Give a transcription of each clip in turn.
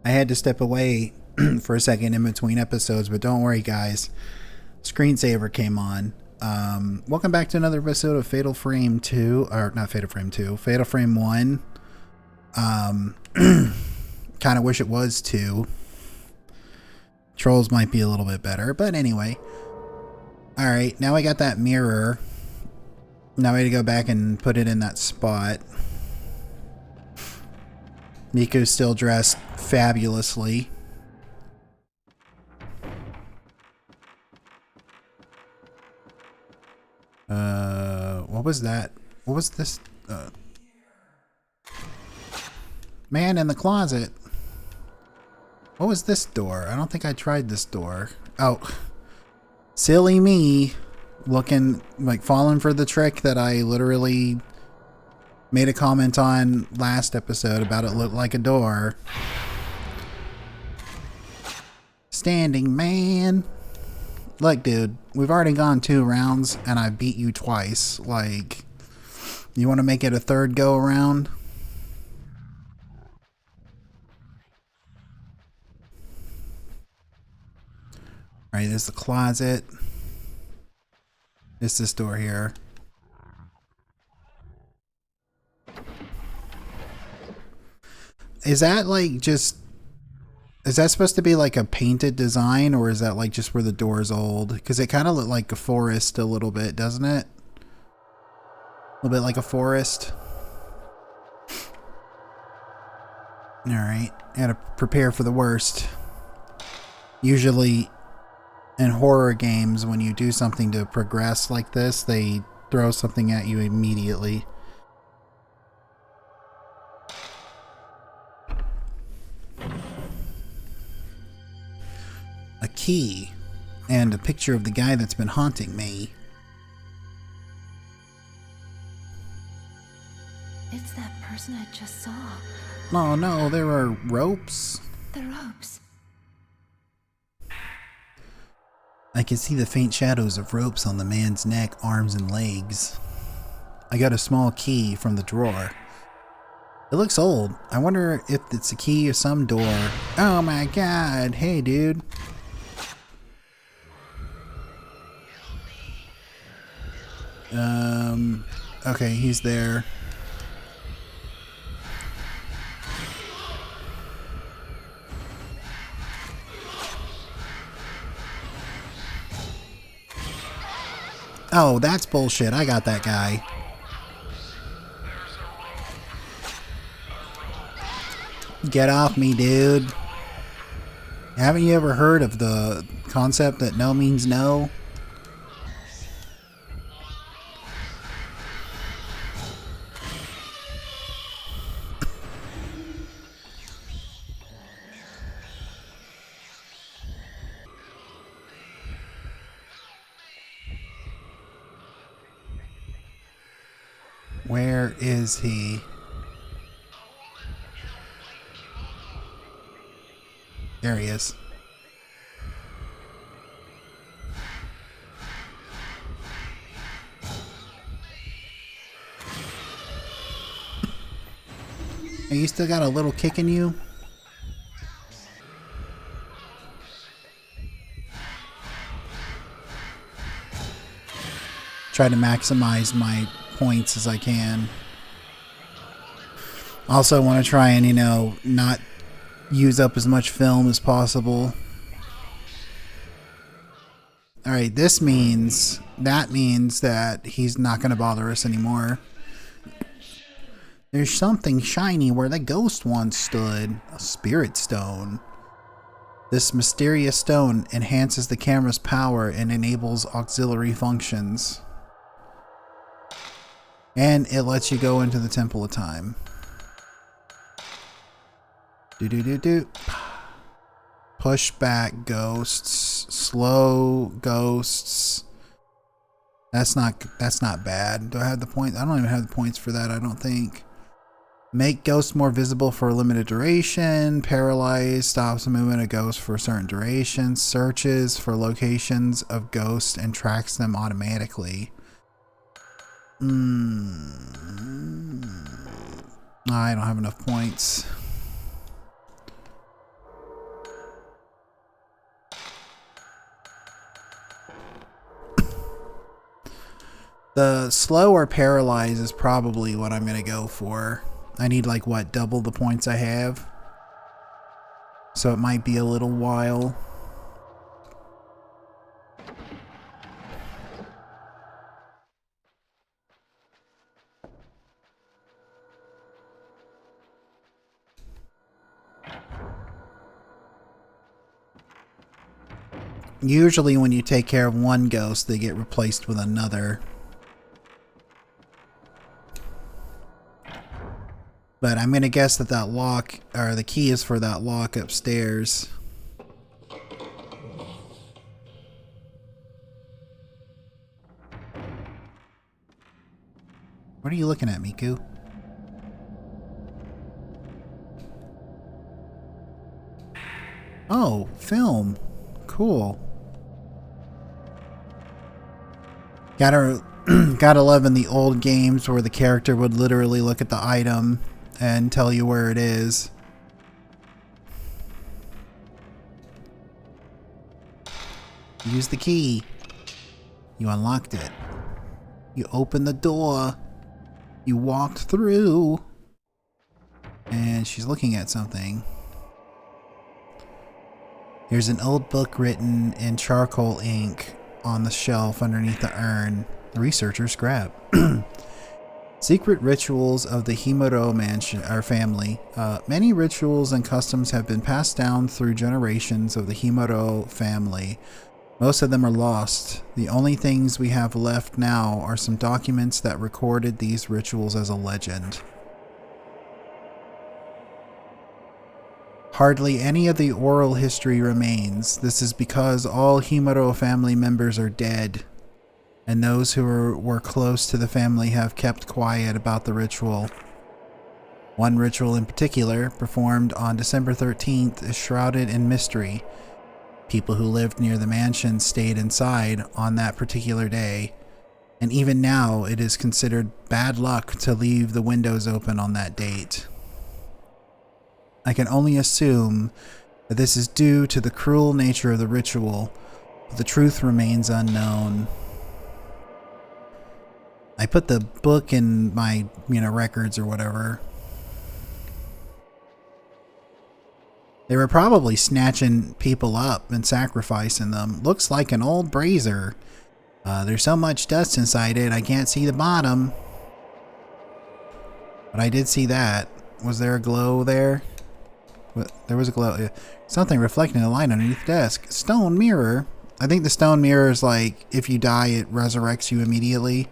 I had to step away for a second in between episodes, but don't worry, guys. Screensaver came on. Welcome back to another episode of Fatal Frame 2, or not Fatal Frame 2, Fatal Frame 1. Kind of wish it was 2. Trolls might be a little bit better, but anyway. Alright, now I got that mirror. Now I gotta go back and put it in that spot. Miko's still dressed fabulously. What was that? What was this? Man in the closet. What was this door? I don't think I tried this door. Oh. Silly me. Looking, like, falling for the trick that I literally made a comment on last episode about it looked like a door. Standing man. Look, dude, we've already gone 2 rounds and I beat you twice. Like, you want to make it a third go around? Alright, there's the closet. It's this door here. Is that like just... Is that supposed to be like a painted design, or is that like just where the door is old? Because it kind of looked like a forest a little bit, doesn't it? A little bit like a forest. Alright, gotta prepare for the worst. Usually in horror games, when you do something to progress like this, they throw something at you immediately. A key and a picture of the guy that's been haunting me. It's that person I just saw. Oh no, there are ropes. The ropes. I can see the faint shadows of ropes on the man's neck, arms, and legs. I got a small key from the drawer. It looks old. I wonder if it's a key of some door. Oh my god. Hey, dude. Okay, he's there. Oh, that's bullshit. I got that guy. Get off me, dude. Haven't you ever heard of the concept that no means no? Where is he? There he is. Are you still got a little kick in you? Try to maximize my points as I can. Also want to try and, you know, not use up as much film as possible. Alright, that means that he's not going to bother us anymore. There's something shiny where the ghost once stood. A spirit stone. This mysterious stone enhances the camera's power and enables auxiliary functions. And it lets you go into the Temple of Time. Do. Push back ghosts. Slow ghosts. That's not bad. Do I have the points? I don't even have the points for that, I don't think. Make ghosts more visible for a limited duration. Paralyze stops the movement of ghosts for a certain duration. Searches for locations of ghosts and tracks them automatically. I don't have enough points. The slow or paralyze is probably what I'm going to go for. I need like what, double the points I have? So it might be a little while. Usually when you take care of one ghost, they get replaced with another. But I'm going to guess that that lock, or the key is for that lock upstairs. What are you looking at, Miku? Oh, film. Cool. Gotta love in the old games where the character would literally look at the item and tell you where it is. Use the key. You unlocked it. You opened the door. You walked through. And she's looking at something. There's an old book written in charcoal ink on the shelf underneath the urn. The researchers grab. Secret rituals of the Himuro mansion or family. Many rituals and customs have been passed down through generations of the Himuro family. Most of them are lost. The only things we have left now are some documents that recorded these rituals as a legend. Hardly any of the oral history remains. This is because all Himuro family members are dead, and those who were close to the family have kept quiet about the ritual. One ritual in particular, performed on December 13th, is shrouded in mystery. People who lived near the mansion stayed inside on that particular day, and even now it is considered bad luck to leave the windows open on that date. I can only assume that this is due to the cruel nature of the ritual, but the truth remains unknown. I put the book in my, records or whatever. They were probably snatching people up and sacrificing them. Looks like an old brazier. There's so much dust inside it, I can't see the bottom. But I did see that. Was there a glow there? There was a glow. Something reflecting the light underneath the desk. Stone mirror. I think the stone mirror is like, if you die, it resurrects you immediately.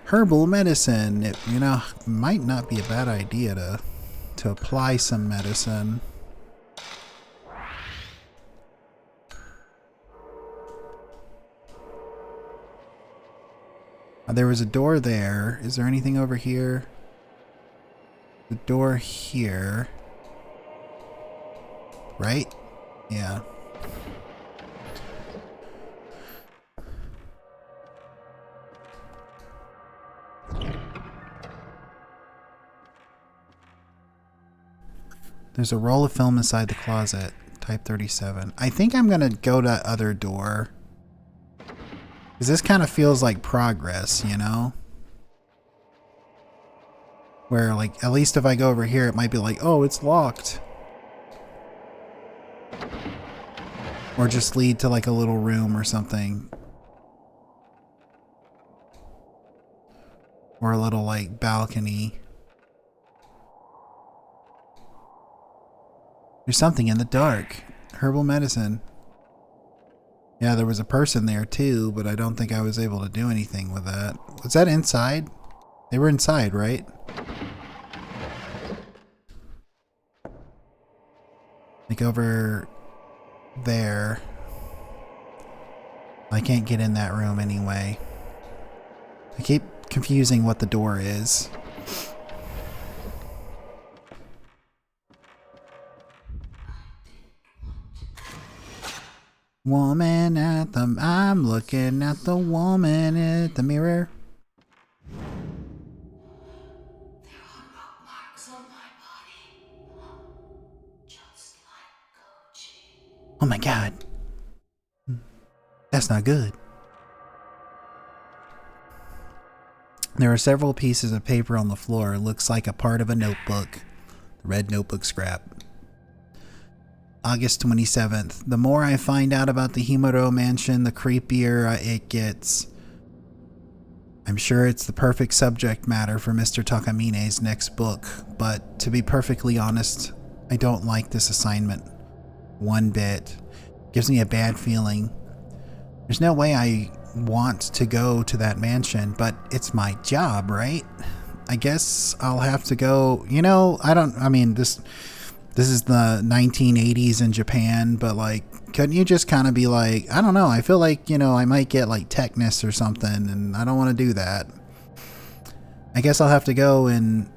Herbal medicine. It, might not be a bad idea to apply some medicine. There was a door there. Is there anything over here? The door here. Right? Yeah. There's a roll of film inside the closet. Type 37. I think I'm gonna go to that other door. Because this kind of feels like progress, Where, like, at least if I go over here, it might be like, oh, it's locked. Or just lead to, like, a little room or something. Or a little, like, balcony. There's something in the dark. Herbal medicine. Yeah, there was a person there too, but I don't think I was able to do anything with that. Was that inside? They were inside, right? Like over there. I can't get in that room anyway. I keep confusing what the door is. Woman at the... I'm looking at the woman at the mirror. There are rock marks on my body. Just like Koji. Oh my god. That's not good. There are several pieces of paper on the floor. It looks like a part of a notebook. The red notebook scrap. August 27th. The more I find out about the Himuro mansion, the creepier it gets. I'm sure it's the perfect subject matter for Mr. Takamine's next book, but to be perfectly honest, I don't like this assignment one bit. It gives me a bad feeling. There's no way I want to go to that mansion, but it's my job, right? I guess I'll have to go. You know, this is the 1980s in Japan, but like, couldn't you just kind of be like, I don't know, I feel like, you know, I might get like tetanus or something, and I don't want to do that. I guess I'll have to go, and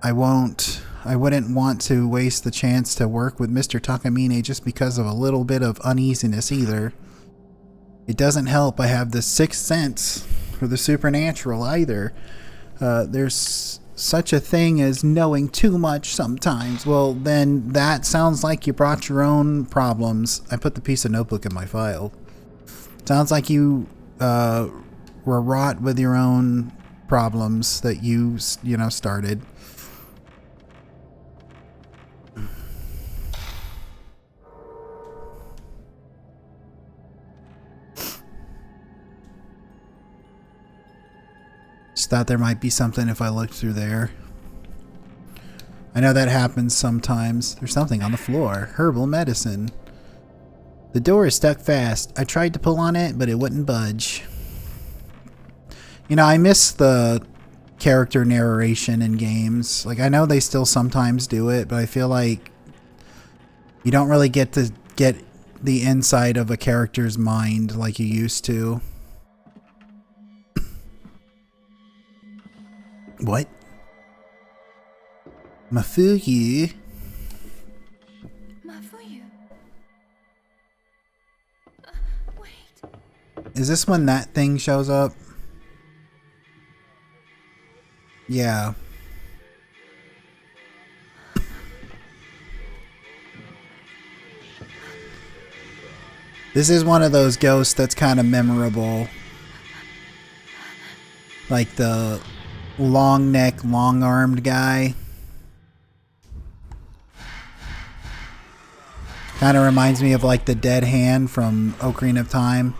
I wouldn't want to waste the chance to work with Mr. Takamine just because of a little bit of uneasiness either. It doesn't help I have the sixth sense for the supernatural either. There's such a thing as knowing too much sometimes. Well, then that sounds like you brought your own problems. I put the piece of notebook in my file. Sounds like you were wrought with your own problems that you started. Just thought there might be something if I looked through there. I know that happens sometimes. There's something on the floor. Herbal medicine. The door is stuck fast. I tried to pull on it, but it wouldn't budge. You know, I miss the character narration in games. Like, I know they still sometimes do it, but I feel like you don't really get to get the inside of a character's mind like you used to. What? Mafuyu? Mafuyu. Wait. Is this when that thing shows up? Yeah. This is one of those ghosts that's kind of memorable. Like the long neck, long armed guy. Kind of reminds me of like the dead hand from Ocarina of Time.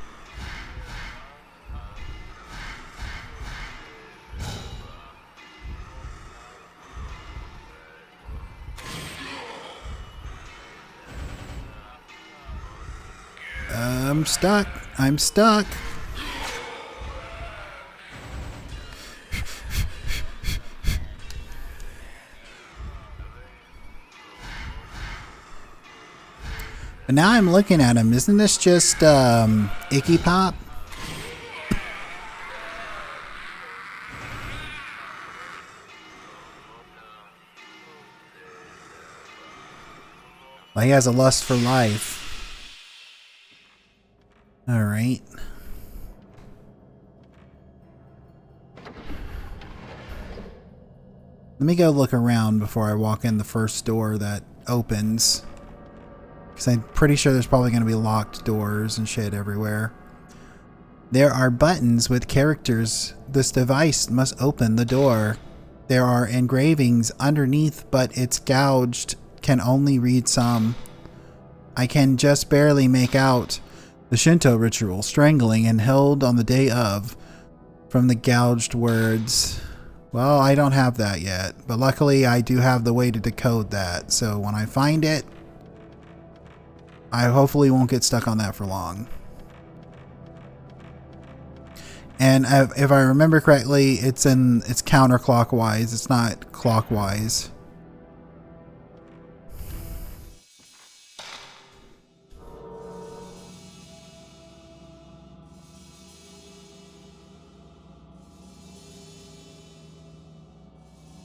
I'm stuck. I'm stuck. But now I'm looking at him. Isn't this just Icky Pop? Well, he has a lust for life. Alright. Let me go look around before I walk in the first door that opens. Because I'm pretty sure there's probably going to be locked doors and shit everywhere. There are buttons with characters. This device must open the door. There are engravings underneath, but it's gouged. Can only read some. I can just barely make out the Shinto ritual, strangling and held on the day of, from the gouged words. Well, I don't have that yet, but luckily I do have the way to decode that. So when I find it, I hopefully won't get stuck on that for long. And if I remember correctly, it's counterclockwise. It's not clockwise.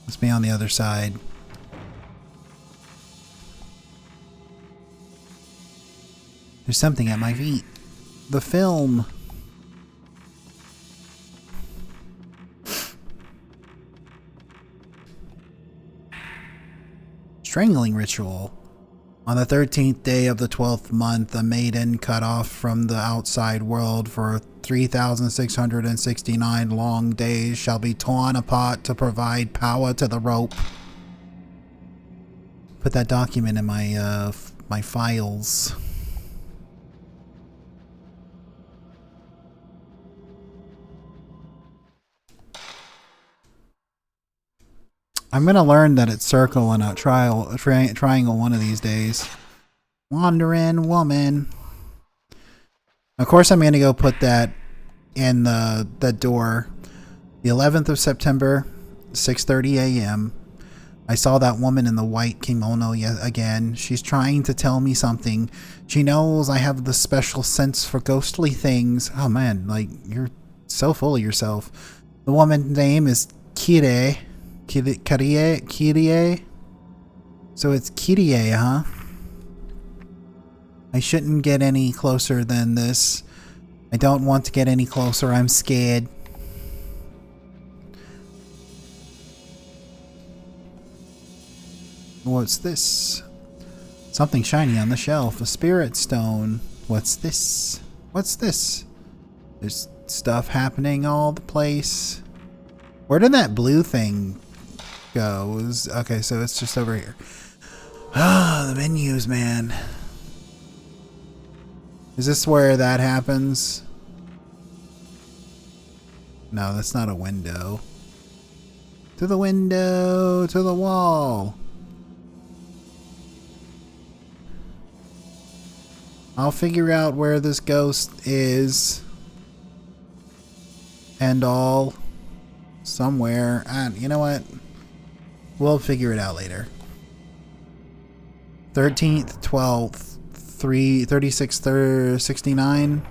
Must be on the other side. There's something at my feet. The film. Strangling ritual. On the 13th day of the 12th month, a maiden cut off from the outside world for 3,669 long days shall be torn apart to provide power to the rope. Put that document in my my files. I'm gonna learn that it's circle and not triangle one of these days. Wandering woman. Of course, I'm gonna go put that in the door. The 11th of September, 6:30 a.m. I saw that woman in the white kimono again. She's trying to tell me something. She knows I have the special sense for ghostly things. Oh man, like, you're so full of yourself. The woman's name is Kirie. Kirie? So it's Kirie, huh? I shouldn't get any closer than this. I don't want to get any closer. I'm scared. What's this? Something shiny on the shelf. A spirit stone. What's this? What's this? There's stuff happening all the place. Where did that blue thing go? Okay, so it's just over here. Ah, the menus, man. Is this where that happens? No, that's not a window. To the window, to the wall. I'll figure out where this ghost is. And all. Somewhere. And you know what? We'll figure it out later. 13th, 12th, 36, 69.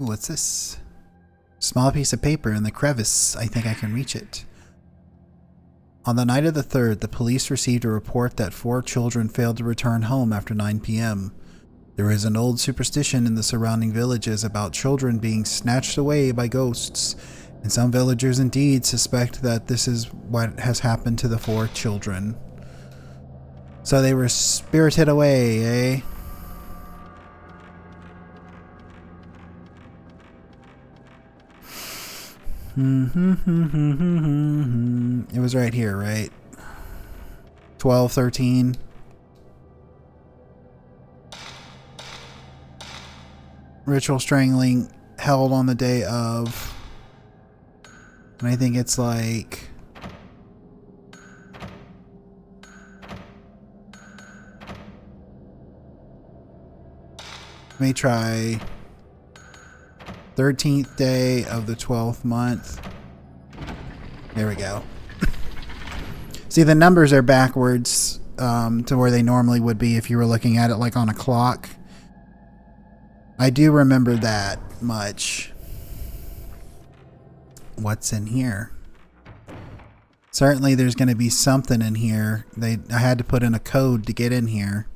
Ooh, what's this? Small piece of paper in the crevice. I think I can reach it. On the night of the 3rd, the police received a report that 4 children failed to return home after 9 p.m. There is an old superstition in the surrounding villages about children being snatched away by ghosts, and some villagers indeed suspect that this is what has happened to the 4 children. So they were spirited away, eh? It was right here, right? 12, 13. Ritual strangling held on the day of. And I think it's like. Let me try. 13th day of the 12th month. There we go. See, the numbers are backwards to where they normally would be if you were looking at it like on a clock. I do remember that much. What's in here? Certainly there's going to be something in here. I had to put in a code to get in here.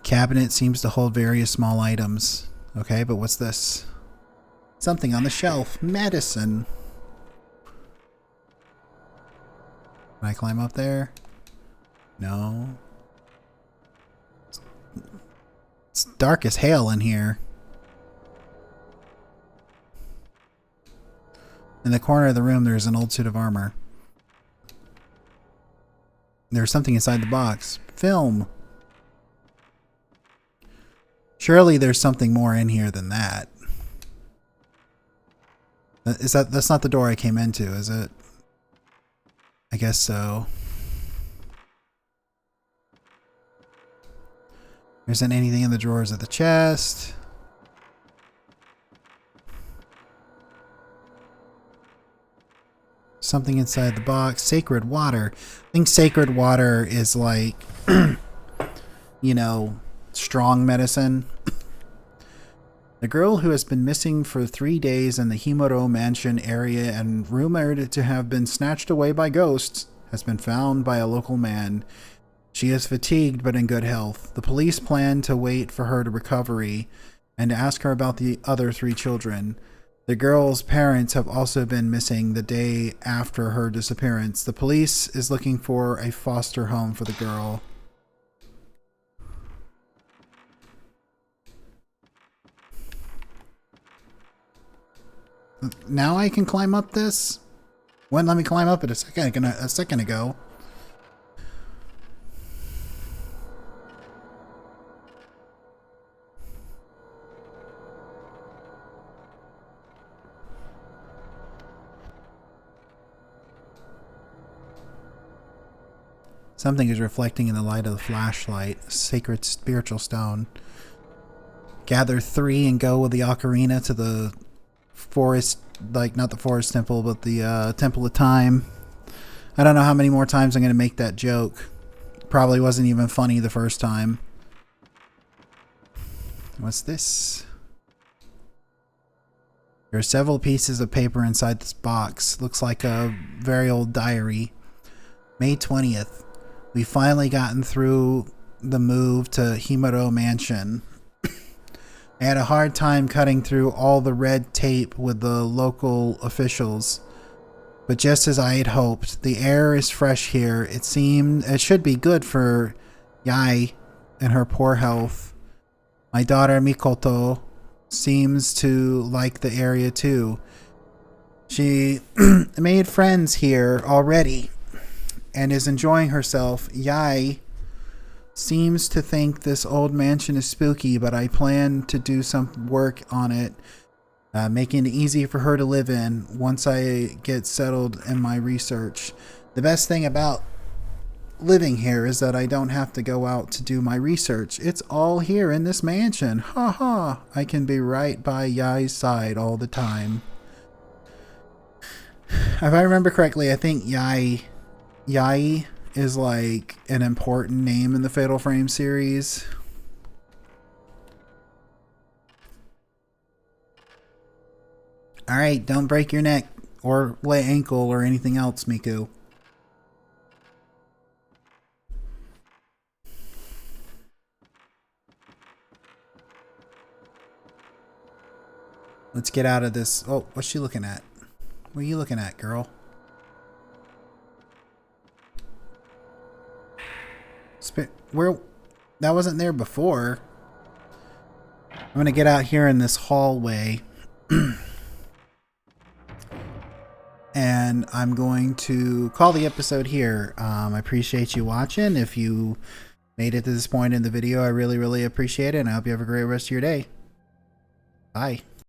Cabinet seems to hold various small items. Okay, but what's this? Something on the shelf. Medicine. Can I climb up there? No. It's dark as hell in here. In the corner of the room, there's an old suit of armor. There's something inside the box. Film. Surely there's something more in here than that. That's not the door I came into, is it? I guess so. There isn't anything in the drawers of the chest. Something inside the box. Sacred water. I think sacred water is like, you know, strong medicine. The girl who has been missing for 3 days in the Himuro Mansion area and rumored to have been snatched away by ghosts has been found by a local man. She is fatigued but in good health. The police plan to wait for her to recovery and to ask her about the other 3 children. The girl's parents have also been missing the day after her disappearance. The police is looking for a foster home for the girl. Now I can climb up this? Wouldn't let me climb up it a second ago. Something is reflecting in the light of the flashlight. Sacred spiritual stone. Gather 3 and go with the ocarina to the forest, like not the forest temple, but the temple of time. I don't know how many more times I'm going to make that joke. Probably wasn't even funny the first time. What's this? There are several pieces of paper inside this box. Looks like a very old diary. May 20th. We finally gotten through the move to Himuro Mansion. I had a hard time cutting through all the red tape with the local officials. But just as I had hoped, the air is fresh here. It should be good for Yae and her poor health. My daughter Mikoto seems to like the area too. She made friends here already and is enjoying herself. Yae seems to think this old mansion is spooky, but I plan to do some work on it, making it easy for her to live in once I get settled in my research. The best thing about living here is that I don't have to go out to do my research. It's all here in this mansion. Ha ha! I can be right by Yae's side all the time. If I remember correctly, I think Yae is like an important name in the Fatal Frame series. Alright, don't break your neck or leg ankle or anything else, Miku. Let's get out of this. Oh, what's she looking at? What are you looking at, girl? Where? That wasn't there before. I'm gonna get out here in this hallway. And I'm going to call the episode here. I appreciate you watching. If you made it to this point in the video, I really, really appreciate it. And I hope you have a great rest of your day. Bye.